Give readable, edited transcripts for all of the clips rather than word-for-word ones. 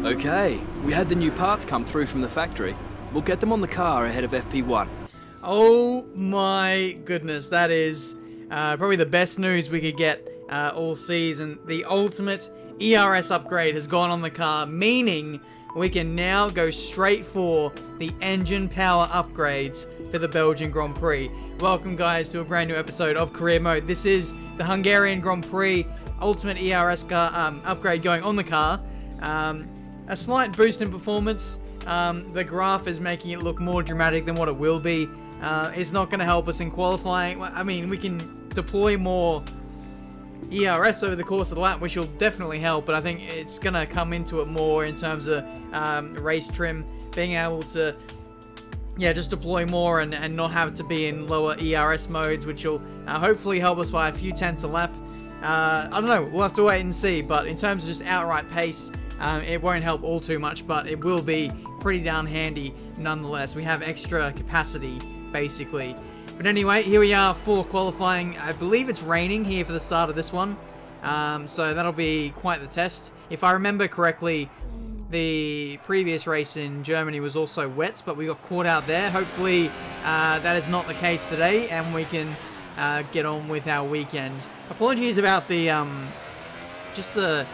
Okay, we had the new parts come through from the factory. We'll get them on the car ahead of FP1. Oh my goodness, that is probably the best news we could get all season. The ultimate ERS upgrade has gone on the car, meaning we can now go straight for the engine power upgrades for the Belgian Grand Prix. Welcome guys to a brand new episode of Career Mode. This is the Hungarian Grand Prix ultimate ERS car, upgrade going on the car. A slight boost in performance. The graph is making it look more dramatic than what it will be. It's not going to help us in qualifying. I mean, we can deploy more ERS over the course of the lap, which will definitely help, but I think it's going to come into it more in terms of race trim, being able to just deploy more and not have to be in lower ERS modes, which will hopefully help us by a few tenths a lap. I don't know, we'll have to wait and see, but in terms of just outright pace, it won't help all too much, but it will be pretty darn handy nonetheless. We have extra capacity, basically. But anyway, here we are for qualifying. I believe it's raining here for the start of this one, so that'll be quite the test. If I remember correctly, the previous race in Germany was also wet, but we got caught out there. Hopefully that is not the case today, and we can get on with our weekend. Apologies about the just the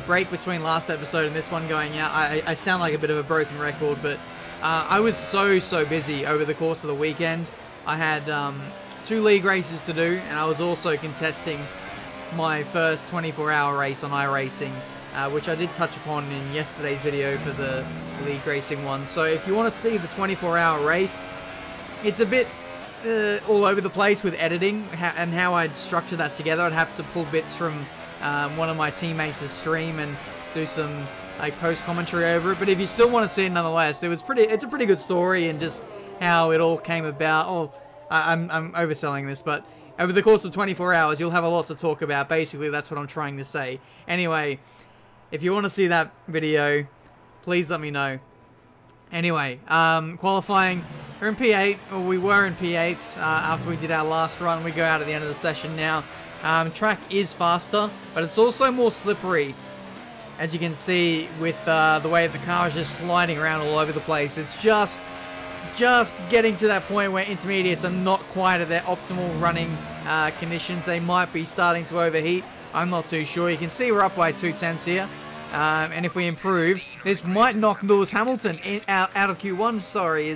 break between last episode and this one going out. I sound like a bit of a broken record, but I was so busy over the course of the weekend. I had 2 league races to do, and I was also contesting my first 24-hour race on iRacing, which I did touch upon in yesterday's video for the league racing one. So if you want to see the 24-hour race, it's a bit all over the place with editing and how I'd structure that together. I'd have to pull bits from one of my teammates' stream and do some like post commentary over it. But if you still want to see it nonetheless, it's a pretty good story and just how it all came about. Oh, I'm overselling this, but over the course of 24 hours, you'll have a lot to talk about. Basically, that's what I'm trying to say. Anyway, if you want to see that video, please let me know. Anyway, qualifying, we're in P8, or we were in P8 after we did our last run. We go out at the end of the session now. Track is faster, but it's also more slippery, as you can see with the way the car is just sliding around all over the place. It's just getting to that point where intermediates are not quite at their optimal running conditions. They might be starting to overheat. I'm not too sure. You can see we're up by 2 tenths here. And if we improve, this might knock Lewis Hamilton out of Q1. Sorry,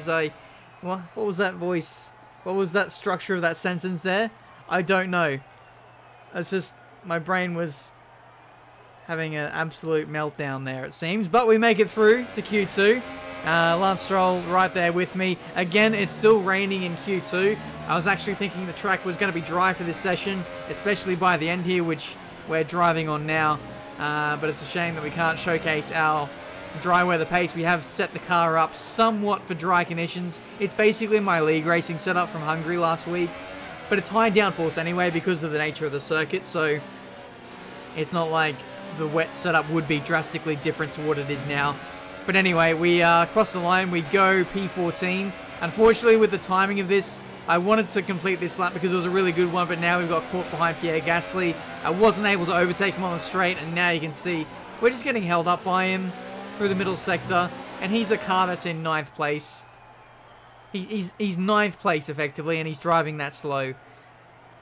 what was that voice? What was that structure of that sentence there? I don't know. It's just, my brain was having an absolute meltdown there, it seems. But we make it through to Q2. Lance Stroll right there with me. Again, it's still raining in Q2. I was actually thinking the track was going to be dry for this session, especially by the end here, which we're driving on now. But it's a shame that we can't showcase our dry weather pace. We have set the car up somewhat for dry conditions. It's basically my league racing setup from Hungary last week, but it's high downforce anyway because of the nature of the circuit, so it's not like the wet setup would be drastically different to what it is now. But anyway, we cross the line, we go P14. Unfortunately, with the timing of this, I wanted to complete this lap because it was a really good one, but now we've got caught behind Pierre Gasly. I wasn't able to overtake him on the straight, and now you can see we're just getting held up by him through the middle sector, and he's a car that's in 9th place. He's 9th place, effectively, and he's driving that slow.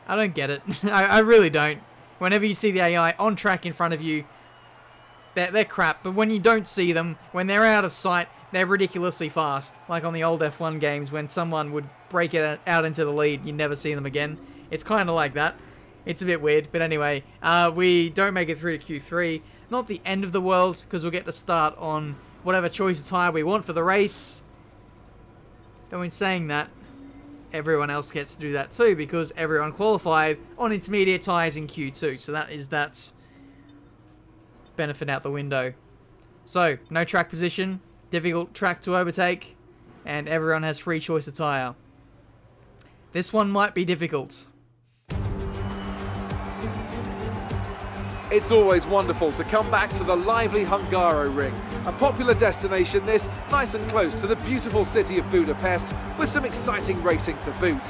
I don't get it. I really don't. Whenever you see the AI on track in front of you, they're crap, but when you don't see them, when they're out of sight, they're ridiculously fast. Like on the old F1 games, when someone would break it out into the lead, you never see them again. It's kind of like that. It's a bit weird, but anyway, we don't make it through to Q3. Not the end of the world, because we'll get to start on whatever choice of tyre we want for the race. Though in saying that, everyone else gets to do that too, because everyone qualified on intermediate tyres in Q2. So that's benefit out the window. So, no track position, difficult track to overtake, and everyone has free choice of tyre. This one might be difficult. It's always wonderful to come back to the lively Hungaroring. A popular destination this, nice and close to the beautiful city of Budapest, with some exciting racing to boot.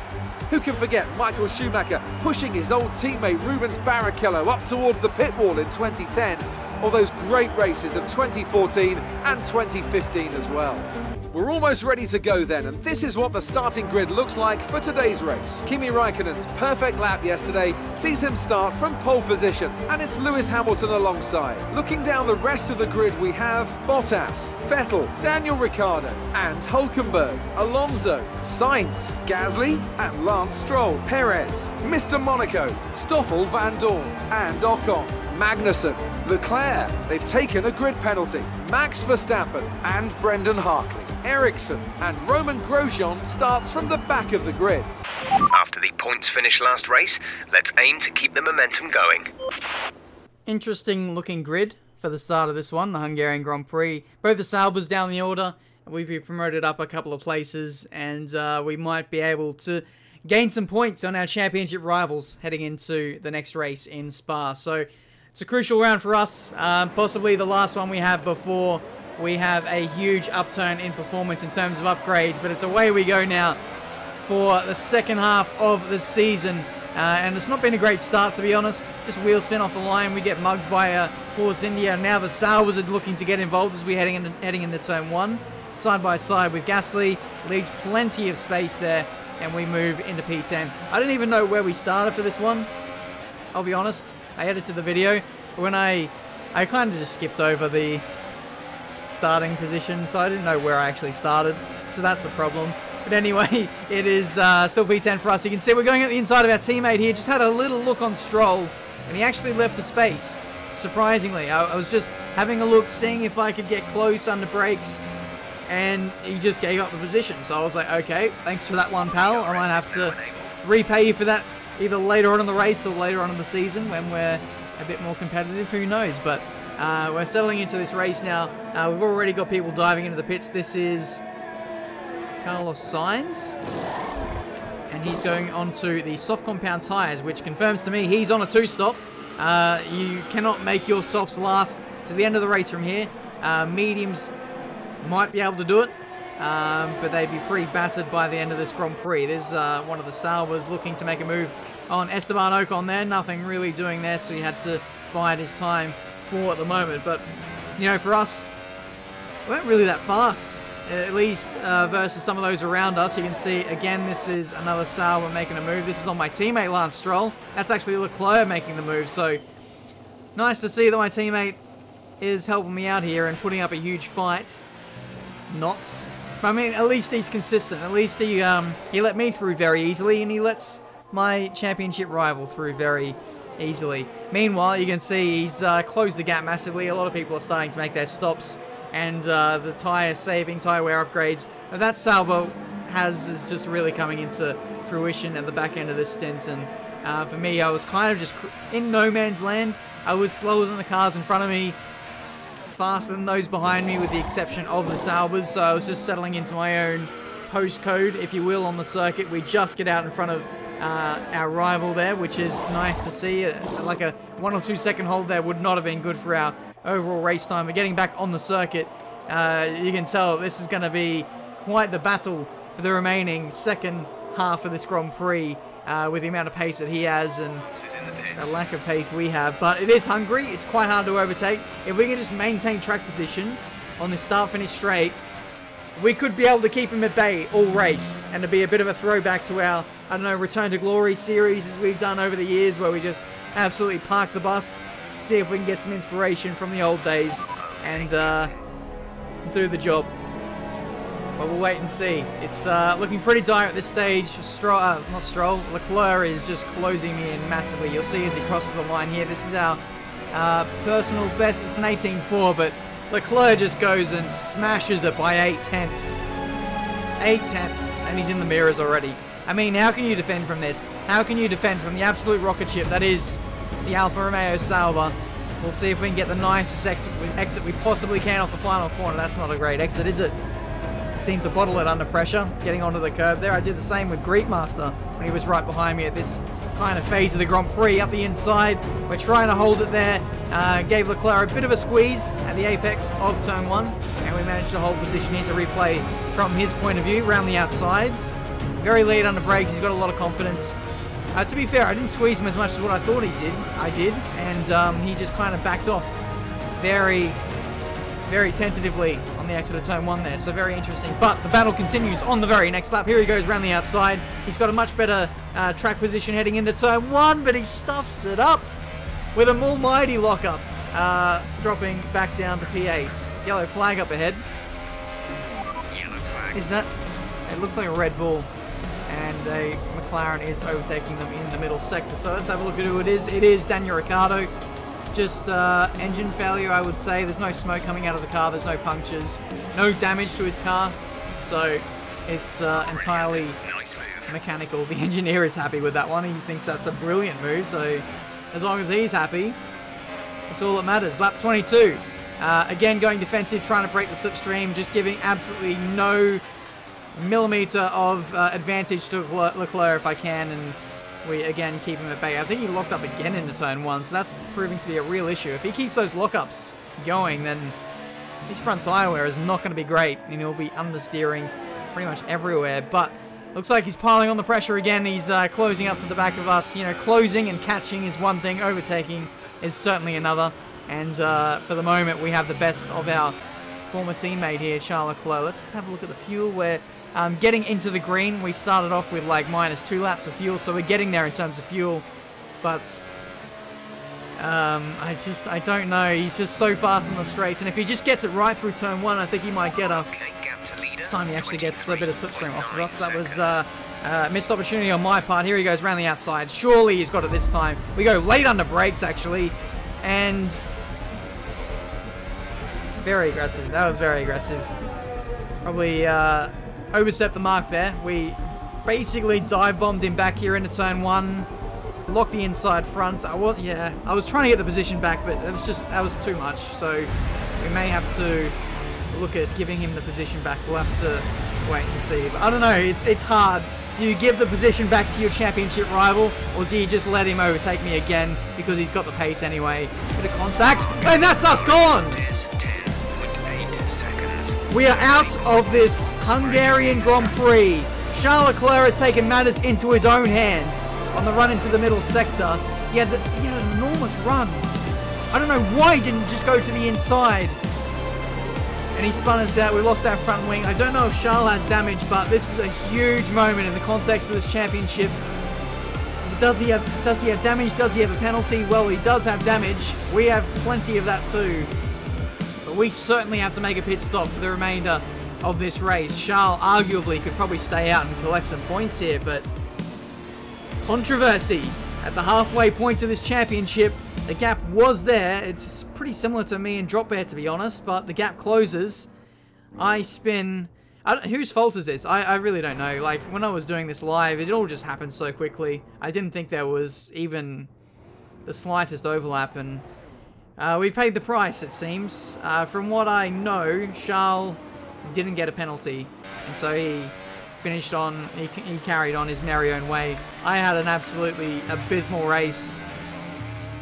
Who can forget Michael Schumacher pushing his old teammate Rubens Barrichello up towards the pit wall in 2010, or those great races of 2014 and 2015 as well. We're almost ready to go then, and this is what the starting grid looks like for today's race. Kimi Raikkonen's perfect lap yesterday sees him start from pole position, and it's Lewis Hamilton alongside. Looking down the rest of the grid, we have Bottas, Vettel, Daniel Ricciardo and Hülkenberg, Alonso, Sainz, Gasly and Lance Stroll, Perez, Mr. Monaco, Stoffel van Dorn and Ocon, Magnussen, Leclerc, they've taken a grid penalty, Max Verstappen and Brendan Hartley, Ericsson and Roman Grosjean starts from the back of the grid. After the points finish last race, let's aim to keep the momentum going. Interesting looking grid for the start of this one, the Hungarian Grand Prix. Both the Saubers down the order. We've been promoted up a couple of places, and we might be able to gain some points on our championship rivals heading into the next race in Spa. So it's a crucial round for us, possibly the last one we have before we have a huge upturn in performance in terms of upgrades, but it's away we go now for the second half of the season. And it's not been a great start, to be honest. Just wheel spin off the line. We get mugged by Force India. Now the Saubers are looking to get involved as we're heading into turn one. Side by side with Gasly. Leaves plenty of space there. And we move into P10. I didn't even know where we started for this one. I'll be honest. I edited the video. But when I kind of just skipped over the starting position. So I didn't know where I actually started. So that's a problem. But anyway, it is still P10 for us. You can see we're going at the inside of our teammate here. Just had a little look on Stroll, and he actually left the space, surprisingly. I was just having a look, seeing if I could get close under brakes, and he just gave up the position. So I was like, okay, thanks for that one, pal. I might have to repay you for that either later on in the race or later on in the season when we're a bit more competitive. Who knows? But we're settling into this race now. We've already got people diving into the pits. This is Carlos Sainz, and he's going on to the soft compound tyres, which confirms to me he's on a two-stop. You cannot make your softs last to the end of the race from here. Mediums might be able to do it, but they'd be pretty battered by the end of this Grand Prix. There's one of the Saubers looking to make a move on Esteban Ocon there. Nothing really doing there, so he had to bide his time for at the moment. But, you know, for us, we weren't really that fast. At least versus some of those around us. You can see, again, this is another Sauber making a move. This is on my teammate, Lance Stroll. That's actually Leclerc making the move. So, nice to see that my teammate is helping me out here and putting up a huge fight. Not. I mean, at least he's consistent. At least he let me through very easily, and he lets my championship rival through very easily. Meanwhile, you can see he's closed the gap massively. A lot of people are starting to make their stops. And the tyre saving, tyre wear upgrades that Sauber is just really coming into fruition at the back end of this stint. And for me, I was kind of just in no man's land. I was slower than the cars in front of me, faster than those behind me, with the exception of the Saubers. So I was just settling into my own postcode, if you will, on the circuit. We just get out in front of our rival there, which is nice to see. Like a 1 or 2 second hold there would not have been good for our overall race time. But getting back on the circuit, you can tell this is going to be quite the battle for the remaining second half of this Grand Prix, with the amount of pace that he has and the lack of pace we have. But it is Hungary. It's quite hard to overtake. If we can just maintain track position on this start-finish straight, we could be able to keep him at bay all race, and to be a bit of a throwback to our, I don't know, Return to Glory series as we've done over the years, where we just absolutely park the bus, see if we can get some inspiration from the old days, and do the job. But we'll wait and see. It's looking pretty dire at this stage. Leclerc is just closing me in massively. You'll see as he crosses the line here. This is our personal best. It's an 18.4, but Leclerc just goes and smashes it by 8 tenths. 8 tenths, and he's in the mirrors already. I mean, how can you defend from this? How can you defend from the absolute rocket ship that is the Alfa Romeo Sauber? We'll see if we can get the nicest exit we possibly can off the final corner. That's not a great exit, is it? Seemed to bottle it under pressure, getting onto the curb there. I did the same with Greekmaster when he was right behind me at this kind of phase of the Grand Prix. Up the inside, we're trying to hold it there. Gave Leclerc a bit of a squeeze at the apex of turn 1, and we managed to hold position. Here's a replay from his point of view, around the outside. Very lead under brakes, he's got a lot of confidence. To be fair, I didn't squeeze him as much as what I thought I did, and he just kind of backed off very, very tentatively on the exit of turn 1 there, so very interesting. But the battle continues on the very next lap. Here he goes around the outside. He's got a much better track position heading into turn 1, but he stuffs it up with an almighty lockup, dropping back down to P8. Yellow flag up ahead. Yellow flag. Is that... It looks like a Red Bull, and a McLaren is overtaking them in the middle sector. So let's have a look at who it is. It is Daniel Ricciardo. Just engine failure, I would say. There's no smoke coming out of the car. There's no punctures. No damage to his car. So it's entirely mechanical. The engineer is happy with that one. He thinks that's a brilliant move. So as long as he's happy, that's all that matters. Lap 22. Again, going defensive, trying to break the slipstream. Just giving absolutely no millimeter of advantage to Leclerc if I can. And we again keep him at bay. I think he locked up again into turn 1, so that's proving to be a real issue. If he keeps those lockups going, then his front tyre wear is not going to be great, and he'll be understeering pretty much everywhere. But looks like he's piling on the pressure again. He's closing up to the back of us. You know, closing and catching is one thing, overtaking is certainly another. And for the moment, we have the best of our former teammate here, Charles Leclerc. Let's have a look at the fuel. We're getting into the green. We started off with like -2 laps of fuel, so we're getting there in terms of fuel. But I don't know. He's just so fast on the straights, and if he just gets it right through turn 1, I think he might get us. This time he actually gets a bit of slipstream off of us. That was missed opportunity on my part. Here he goes around the outside. Surely he's got it this time. We go late under brakes actually, and very aggressive. That was very aggressive. Probably overstepped the mark there. We basically dive bombed him back here into turn 1. Locked the inside front. I was trying to get the position back, but that was too much. So we may have to look at giving him the position back. We'll have to wait and see. But I don't know. It's hard. Do you give the position back to your championship rival, or do you just let him overtake me again because he's got the pace anyway? Bit of contact, and that's us gone. We are out of this Hungarian Grand Prix. Charles Leclerc has taken matters into his own hands on the run into the middle sector. He had an enormous run. I don't know why he didn't just go to the inside. And he spun us out. We lost our front wing. I don't know if Charles has damage, but this is a huge moment in the context of this championship. Does he have damage? Does he have a penalty? Well, he does have damage. We have plenty of that too. But we certainly have to make a pit stop for the remainder of this race. Charles arguably could probably stay out and collect some points here, but controversy at the halfway point of this championship. The gap was there. It's pretty similar to me and Drop Bear, to be honest, but the gap closes. I spin. Whose fault is this? I really don't know. Like, when I was doing this live, it all just happened so quickly. I didn't think there was even the slightest overlap, and we paid the price, it seems. From what I know, Charles didn't get a penalty, and so he finished on, he carried on his merry own way. I had an absolutely abysmal race,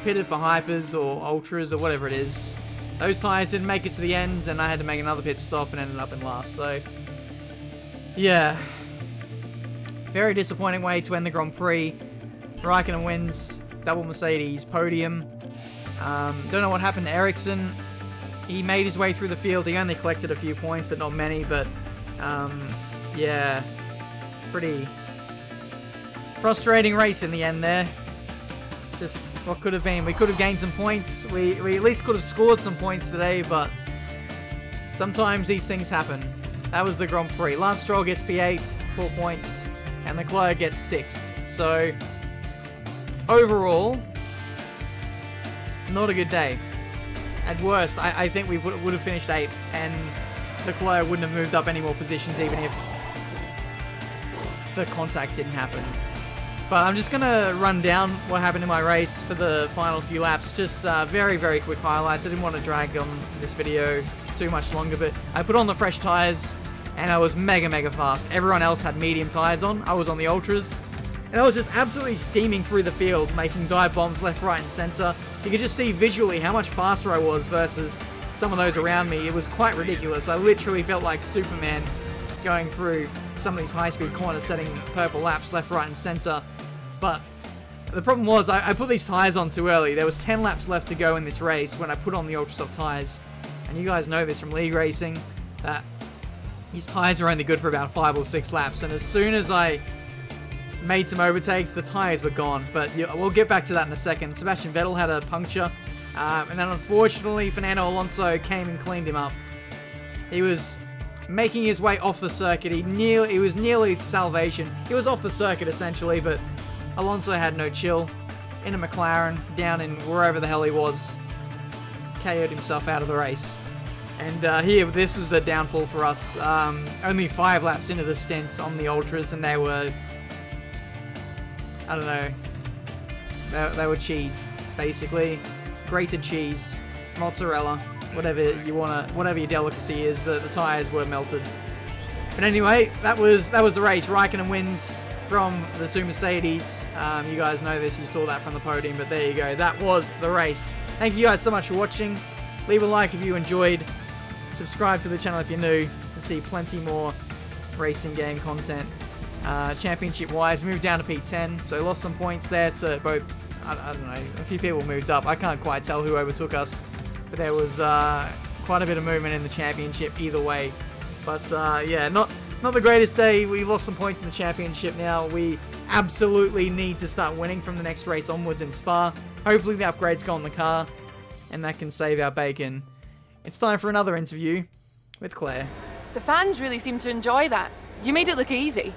pitted for hypers or ultras or whatever it is. Those tyres didn't make it to the end, and I had to make another pit stop and ended up in last. So yeah, very disappointing way to end the Grand Prix. Raikkonen wins, double Mercedes podium. Don't know what happened to Ericsson. He made his way through the field. He only collected a few points, but not many. But yeah, pretty frustrating race in the end there. Just what could have been. We could have gained some points. We at least could have scored some points today, but sometimes these things happen. That was the Grand Prix. Lance Stroll gets P8, 4 points, and Leclerc gets 6. So overall, not a good day. At worst, I think we would have finished 8th, and Leclerc wouldn't have moved up any more positions even if the contact didn't happen. But I'm just going to run down what happened in my race for the final few laps. Just very, very quick highlights. I didn't want to drag on this video too much longer, but I put on the fresh tyres, and I was mega, mega fast. Everyone else had medium tyres on. I was on the ultras, and I was just absolutely steaming through the field, making dive bombs left, right, and centre. You could just see visually how much faster I was versus some of those around me. It was quite ridiculous. I literally felt like Superman going through some of these high-speed corners, setting purple laps left, right, and centre. But The problem was I put these tyres on too early. There was 10 laps left to go in this race when I put on the ultra soft tyres. And you guys know this from league racing, that these tyres are only good for about 5 or 6 laps. And as soon as I made some overtakes, the tyres were gone. But yeah, we'll get back to that in a second. Sebastian Vettel had a puncture. And then unfortunately, Fernando Alonso came and cleaned him up. He was making his way off the circuit. He was nearly to salvation. He was off the circuit essentially, but Alonso had no chill. In a McLaren, down in wherever the hell he was, KO'd himself out of the race. And here, this was the downfall for us. Only 5 laps into the stint on the Ultras, and they were, I don't know, they were cheese, basically. Grated cheese, mozzarella, whatever you wanna, whatever your delicacy is. The tires were melted. But anyway, that was the race. Raikkonen wins from the 2 Mercedes. You guys know this, you saw that from the podium, but there you go. That was the race. Thank you guys so much for watching. Leave a like if you enjoyed. Subscribe to the channel if you're new. Let's see plenty more racing game content. Championship wise, moved down to P10, so lost some points there to both. I don't know, a few people moved up. I can't quite tell who overtook us, but there was quite a bit of movement in the championship either way. But yeah, not the greatest day. We lost some points in the championship now. We absolutely need to start winning from the next race onwards in Spa. Hopefully the upgrades go on the car, and that can save our bacon. It's time for another interview with Claire. The fans really seem to enjoy that. You made it look easy.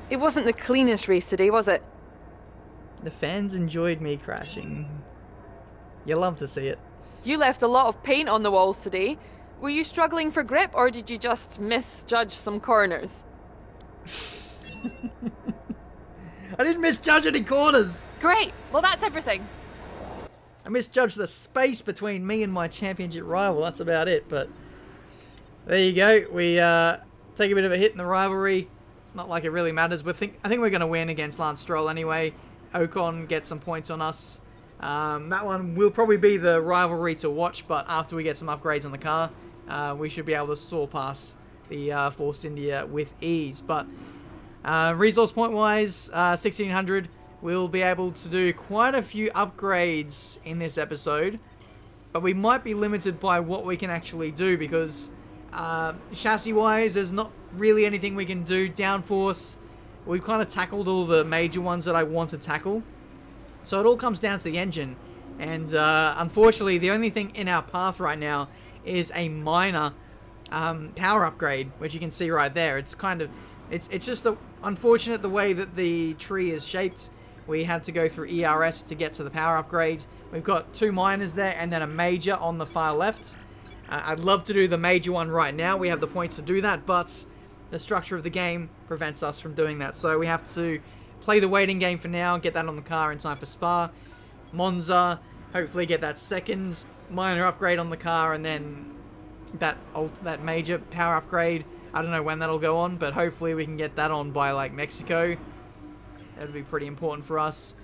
It wasn't the cleanest race today, was it? The fans enjoyed me crashing. You love to see it. You left a lot of paint on the walls today. Were you struggling for grip, or did you just misjudge some corners? I didn't misjudge any corners. Great. Well, that's everything. I misjudged the space between me and my championship rival. That's about it. But there you go. We take a bit of a hit in the rivalry. Not like it really matters. But I think we're going to win against Lance Stroll anyway. Ocon gets some points on us. That one will probably be the rivalry to watch. But after we get some upgrades on the car, we should be able to soar past the Force India with ease. But resource point wise, 1600. We'll be able to do quite a few upgrades in this episode, but we might be limited by what we can actually do because chassis-wise, there's not really anything we can do. Downforce, we've kind of tackled all the major ones that I want to tackle. So it all comes down to the engine, and unfortunately, the only thing in our path right now is a minor power upgrade, which you can see right there. It's kind of, it's just unfortunate the way that the tree is shaped. We had to go through ERS to get to the power upgrades. We've got 2 minors there and then a major on the far left. I'd love to do the major one right now. We have the points to do that, but the structure of the game prevents us from doing that. So we have to play the waiting game for now, get that on the car in time for Spa. Monza, hopefully get that second minor upgrade on the car, and then that major power upgrade. I don't know when that'll go on, but hopefully we can get that on by like Mexico. That would be pretty important for us.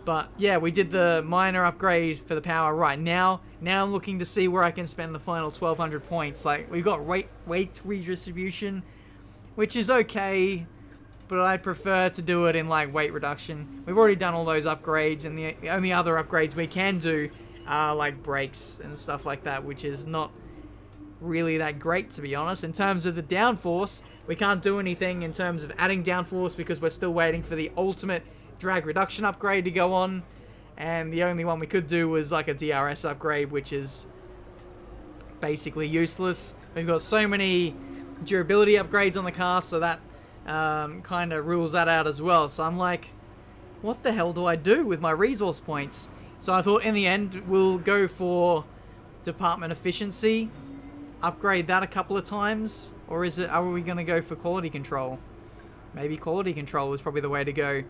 But yeah, we did the minor upgrade for the power right now. Now I'm looking to see where I can spend the final 1200 points. Like, we've got weight redistribution, which is okay, but I'd prefer to do it in like weight reduction. We've already done all those upgrades, and the only other upgrades we can do are like brakes and stuff like that, which is not really that great, to be honest. In terms of the downforce, we can't do anything in terms of adding downforce because we're still waiting for the ultimate drag reduction upgrade to go on, and the only one we could do was like a DRS upgrade, which is basically useless. We've got so many durability upgrades on the car, so that kind of rules that out as well. So I'm like, what the hell do I do with my resource points? So I thought in the end we'll go for department efficiency, upgrade that a couple of times, or are we going to go for quality control? Maybe quality control is probably the way to go,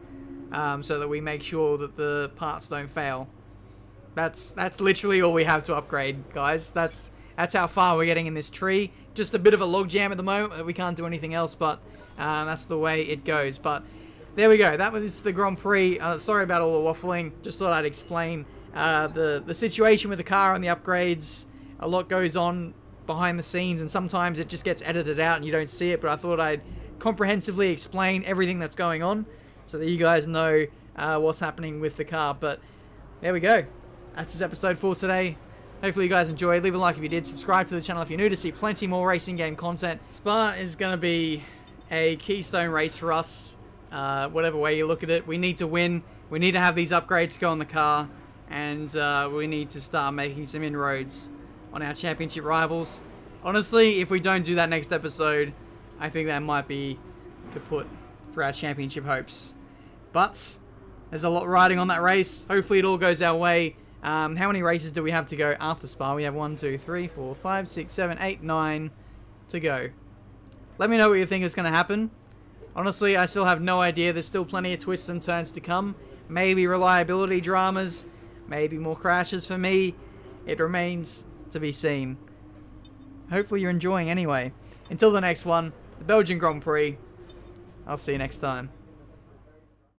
so that we make sure that the parts don't fail. That's literally all we have to upgrade, guys. That's how far we're getting in this tree. Just a bit of a logjam at the moment. We can't do anything else, but that's the way it goes. But there we go. That was the Grand Prix. Sorry about all the waffling. Just thought I'd explain the situation with the car and the upgrades. A lot goes on behind the scenes, and sometimes it just gets edited out and you don't see it. But I thought I'd comprehensively explain everything that's going on so that you guys know what's happening with the car. But there we go. That's this episode for today. Hopefully you guys enjoyed. Leave a like if you did. Subscribe to the channel if you're new to see plenty more racing game content. Spa is going to be a keystone race for us. Whatever way you look at it. We need to win. We need to have these upgrades go on the car. And we need to start making some inroads on our championship rivals. Honestly, if we don't do that next episode, I think that might be kaput for our championship hopes. But there's a lot riding on that race. Hopefully it all goes our way. How many races do we have to go after Spa? We have 1, 2, 3, 4, 5, 6, 7, 8, 9 to go. Let me know what you think is going to happen. Honestly, I still have no idea. There's still plenty of twists and turns to come. Maybe reliability dramas. Maybe more crashes for me. It remains to be seen. Hopefully you're enjoying anyway. Until the next one, the Belgian Grand Prix. I'll see you next time.